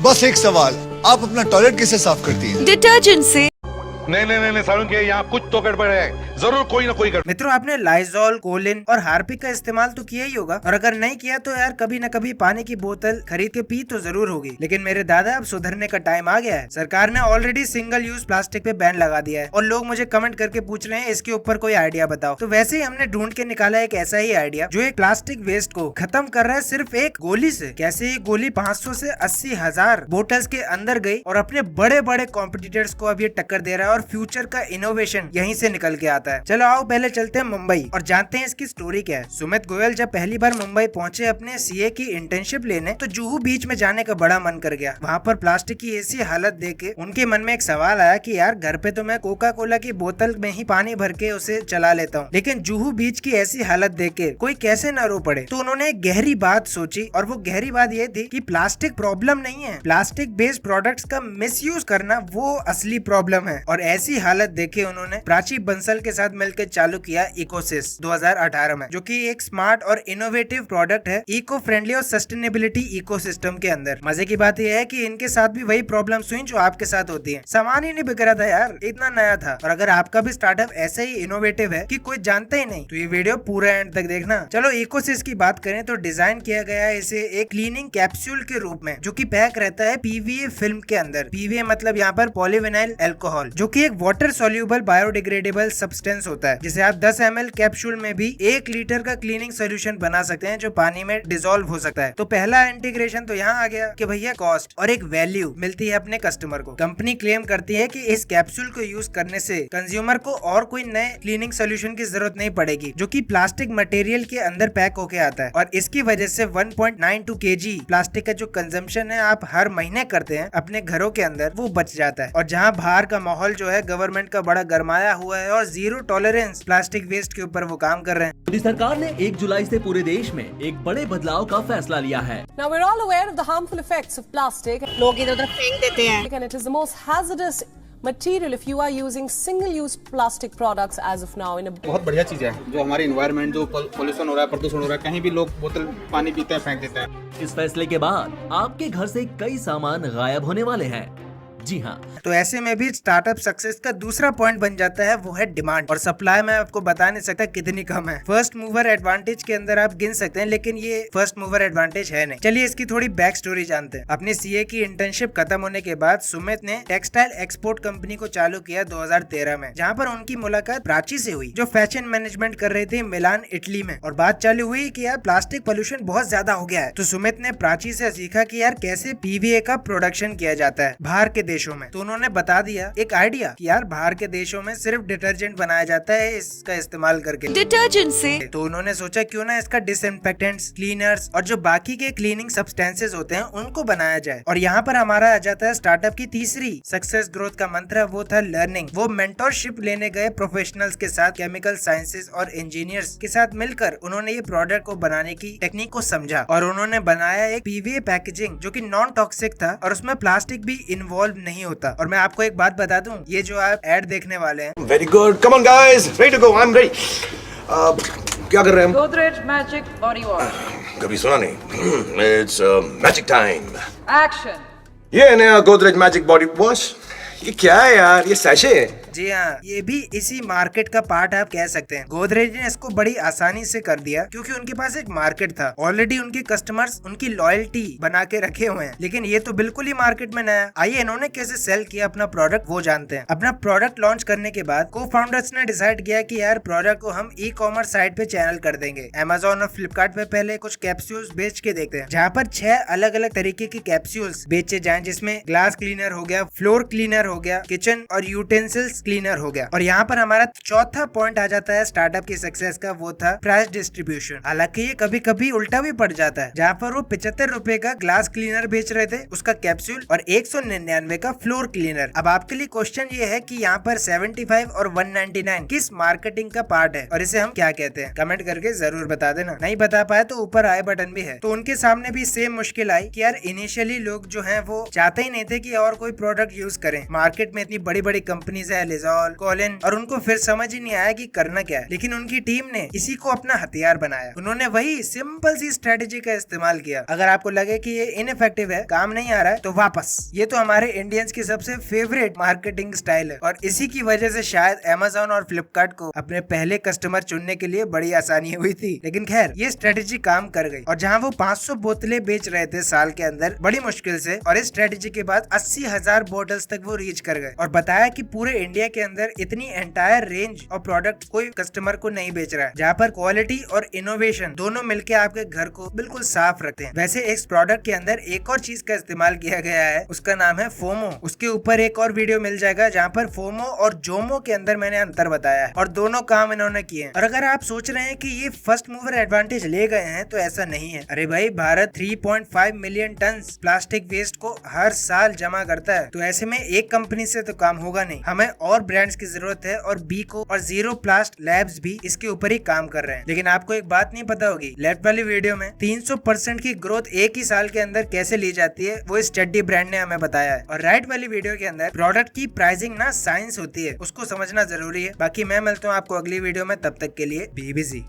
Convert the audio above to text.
बस एक सवाल, आप अपना टॉयलेट कैसे साफ करती हैं? डिटर्जेंट से। नहीं सारुण के यहाँ कुछ तो गड़बड़ है, जरूर कोई ना कोई गड़बड़। मित्रों, आपने लाइजॉल, कोलिन और हार्पिक का इस्तेमाल तो किया ही होगा, और अगर नहीं किया तो यार कभी न कभी पानी की बोतल खरीद के पी तो जरूर होगी। लेकिन मेरे दादा, अब सुधरने का टाइम आ गया है। सरकार ने ऑलरेडी सिंगल यूज प्लास्टिक पे बैन लगा दिया है और लोग मुझे कमेंट करके पूछ रहे हैं इसके ऊपर कोई आइडिया बताओ। तो वैसे ही हमने ढूंढ के निकाला एक ऐसा ही आइडिया जो एक प्लास्टिक वेस्ट को खत्म कर रहा है सिर्फ एक गोली से। कैसे ये गोली 500 से 80,000 बोतल्स के अंदर गई और अपने बड़े बड़े कॉम्पिटिटर्स को अब ये टक्कर दे रहा है, और फ्यूचर का इनोवेशन यहीं से निकल के आता है। चलो आओ पहले चलते हैं मुंबई और जानते हैं इसकी स्टोरी क्या है। सुमित गोयल जब पहली बार मुंबई पहुंचे अपने सीए की इंटर्नशिप लेने, तो जुहू बीच में जाने का बड़ा मन कर गया। वहाँ पर प्लास्टिक की ऐसी हालत देख के उनके मन में एक सवाल आया कि यार घर पे तो मैं कोका कोला की बोतल में ही पानी भर के उसे चला लेता हूँ, लेकिन जुहू बीच की ऐसी हालत देख के कोई कैसे न रो पड़े। तो उन्होंने एक गहरी बात सोची, और वो गहरी बात ये थी कि प्लास्टिक प्रॉब्लम नहीं है, प्लास्टिक बेस्ड प्रोडक्ट्स का मिसयूज करना वो असली प्रॉब्लम है। और ऐसी हालत देखे उन्होंने प्राची बंसल के साथ मिलकर चालू किया इकोसिस 2018 में, जो कि एक स्मार्ट और इनोवेटिव प्रोडक्ट है इको फ्रेंडली और सस्टेनेबिलिटी इकोसिस्टम के अंदर। मजे की बात यह है कि इनके साथ भी वही प्रॉब्लम्स हुई जो आपके साथ होती है। सामान ही नहीं बिक रहा था यार, इतना नया था। और अगर आपका भी स्टार्टअप ऐसे ही इनोवेटिव है कि कोई जानता ही नहीं, तो ये वीडियो पूरा एंड तक देखना। चलो इकोसिस की बात करें तो डिजाइन किया गया है इसे एक क्लीनिंग कैप्सूल के रूप में, जो कि पैक रहता है पीवीए फिल्म के अंदर। पीवीए मतलब यहाँ पर पॉलीविनाइल अल्कोहल, जो कि एक वाटर सोल्यूबल बायोडिग्रेडेबल सब्सटेंस होता है, जिसे आप 10 ml कैप्सूल में भी 1 लीटर का क्लीनिंग सोल्यूशन बना सकते हैं, जो पानी में डिसॉल्व हो सकता है। तो पहला इंटीग्रेशन तो यहाँ आ गया कि भैया कॉस्ट और एक वैल्यू मिलती है अपने कस्टमर को। कंपनी क्लेम करती है कि इस कैप्सूल को यूज करने से कंज्यूमर को और कोई नए क्लीनिंग सोल्यूशन की जरूरत नहीं पड़ेगी, जो कि प्लास्टिक मटेरियल के अंदर पैक होके आता है। और इसकी वजह से 1.92 kg प्लास्टिक का जो कंजम्पशन है आप हर महीने करते हैं अपने घरों के अंदर, वो बच जाता है। और जहाँ बाहर का माहौल जो है गवर्नमेंट का बड़ा गरमाया हुआ है और जीरो टॉलरेंस प्लास्टिक वेस्ट के ऊपर वो काम कर रहे हैं। मोदी सरकार ने 1 जुलाई से पूरे देश में एक बड़े बदलाव का फैसला लिया है। Now we're all aware of the harmful effects of plastic. लोग इधर उधर फेंक देते हैं। And it is the most hazardous material if you are using single-use plastic products as of now in a. बहुत बढ़िया चीज़ है जो हमारी एनवायरनमेंट, जो पोल्यूशन हो रहा है, प्रदूषण हो रहा है, कहीं भी लोग बोतल पानी पीते हैं फेंक देते हैं। इस फैसले के बाद आपके घर से कई सामान गायब होने वाले हैं। जी हाँ, तो ऐसे में भी स्टार्टअप सक्सेस का दूसरा पॉइंट बन जाता है वो है डिमांड, और सप्लाई में आपको बता नहीं सकता कितनी कम है। फर्स्ट मूवर एडवांटेज के अंदर आप गिन सकते हैं, लेकिन ये फर्स्ट मूवर एडवांटेज है नहीं। चलिए इसकी थोड़ी बैक स्टोरी जानते हैं। अपने सीए की इंटर्नशिप खत्म होने के बाद सुमित ने टेक्सटाइल एक्सपोर्ट कंपनी को चालू किया 2013 में, जहाँ पर उनकी मुलाकात प्राची से हुई, जो फैशन मैनेजमेंट कर रही थी मिलान इटली में। और बात चालू हुई कि यार प्लास्टिक पोल्यूशन बहुत ज्यादा हो गया है। तो सुमित ने प्राची से सीखा कि यार कैसे पीवीए का प्रोडक्शन किया जाता है बाहर के देशों में। तो उन्होंने बता दिया एक आइडिया कि यार बाहर के देशों में सिर्फ डिटर्जेंट बनाया जाता है इसका इस्तेमाल करके, डिटर्जेंट से। तो उन्होंने सोचा क्यों ना इसका डिसइंफेक्टेंट्स, क्लीनर्स और जो बाकी के क्लीनिंग सब्सटेंसेस होते हैं उनको बनाया जाए। और यहाँ पर हमारा आ जाता है स्टार्टअप की तीसरी सक्सेस ग्रोथ का मंत्र, वो था लर्निंग। वो मेंटोरशिप लेने गए प्रोफेशनल्स के साथ, केमिकल साइंसेस और इंजीनियर्स के साथ मिलकर उन्होंने ये प्रोडक्ट को बनाने की टेक्निक को समझा, और उन्होंने बनाया एक पीवीए पैकेजिंग जो कि नॉन टॉक्सिक था और उसमें प्लास्टिक भी इन्वॉल्व नहीं होता। और मैं आपको एक बात बता दूं, ये जो आप एड देखने वाले हैं, very good, come on guys, ready to go, I am ready. क्या कर रहे हैं हम? Godrej Magic Body Wash. कभी सुना नहीं। It's magic time. Action. ये नया गोदरेज मैजिक बॉडी वॉश, ये क्या है यार? ये सैशे है। जी हाँ, ये भी इसी मार्केट का पार्ट आप कह सकते हैं। गोदरेज ने इसको बड़ी आसानी से कर दिया क्योंकि उनके पास एक मार्केट था ऑलरेडी, उनके कस्टमर्स उनकी लॉयल्टी बना के रखे हुए हैं। लेकिन ये तो बिल्कुल ही मार्केट में नया। आइए इन्होंने कैसे सेल किया अपना प्रोडक्ट वो जानते हैं। अपना प्रोडक्ट लॉन्च करने के बाद को फाउंडर्स ने डिसाइड किया कि यार प्रोडक्ट को हम ई कॉमर्स साइट पे चैनल कर देंगे। अमेजोन और फ्लिपकार्ट पे पहले कुछ कैप्सूल्स बेच के देखते हैं, जहाँ पर 6 अलग अलग तरीके की कैप्सूल्स बेचे जाए, जिसमें ग्लास क्लीनर हो गया, फ्लोर क्लीनर हो गया, किचन और यूटेंसिल्स क्लीनर हो गया। और यहाँ पर हमारा चौथा पॉइंट आ जाता है स्टार्टअप की सक्सेस का, वो था प्राइस डिस्ट्रीब्यूशन। हालांकि ये कभी कभी उल्टा भी पड़ जाता है, जहाँ पर वो 75 रुपए का ग्लास क्लीनर बेच रहे थे उसका कैप्सूल, और 199 का फ्लोर क्लीनर। अब आपके लिए क्वेश्चन ये है कि यहाँ पर 75 और 199 किस मार्केटिंग का पार्ट है और इसे हम क्या कहते हैं? कमेंट करके जरूर बता देना। नहीं बता पाए तो ऊपर आई बटन भी है। तो उनके सामने भी सेम मुश्किल आई कि यार इनिशियली लोग जो है वो चाहते ही नहीं थे कि और कोई प्रोडक्ट यूज करें। मार्केट में इतनी बड़ी बड़ी कंपनीज है, लिजॉल, कोलिन, और उनको फिर समझ ही नहीं आया कि करना क्या है। लेकिन उनकी टीम ने इसी को अपना हथियार बनाया। उन्होंने वही सिंपल सी स्ट्रेटेजी का इस्तेमाल किया। अगर आपको लगे कि ये इनइफेक्टिव है, काम नहीं आ रहा है, तो वापस। ये तो हमारे इंडियंस की सबसे फेवरेट मार्केटिंग स्टाइल है और इसी की वजह से शायद अमेज़न और फ्लिपकार्ट को अपने पहले कस्टमर चुनने के लिए बड़ी आसानी हुई थी। लेकिन खैर, ये स्ट्रेटेजी काम कर गई और जहाँ वो 500 बोतलें बेच रहे थे साल के अंदर बड़ी मुश्किल से, और इस स्ट्रेटेजी के बाद 80,000 बोतल्स तक वो रीच कर गए और बताया कि पूरे इंडिया के अंदर इतनी एंटायर रेंज और प्रोडक्ट कोई कस्टमर को नहीं बेच रहा है, जहाँ पर क्वालिटी और इनोवेशन दोनों मिलके आपके घर को बिल्कुल साफ रखते हैं। वैसे इस प्रोडक्ट के अंदर एक और चीज का इस्तेमाल किया गया है, उसका नाम है फोमो। उसके ऊपर एक और वीडियो मिल जाएगा जहाँ पर फोमो और जोमो के अंदर मैंने अंतर बताया है और दोनों काम इन्होंने किए हैं। और अगर आप सोच रहे हैं कि ये फर्स्ट मूवर एडवांटेज ले गए हैं, तो ऐसा नहीं है। अरे भाई, Bharat 3.5 million ton plastic waste को हर साल जमा करता है, तो ऐसे में एक कंपनी से तो काम होगा नहीं। हमें और ब्रांड्स की जरूरत है और बीको और जीरो प्लास्ट लैब्स भी इसके ऊपर ही काम कर रहे हैं। लेकिन आपको एक बात नहीं पता होगी, लेफ्ट वाली वीडियो में 300% की ग्रोथ एक ही साल के अंदर कैसे ली जाती है, वो इस चड्डी ब्रांड ने हमें बताया है। और राइट वाली वीडियो के अंदर प्रोडक्ट की प्राइसिंग ना साइंस होती है, उसको समझना जरूरी है। बाकी मैं मिलता हूँ आपको अगली वीडियो में, तब तक के लिए बी बिजी।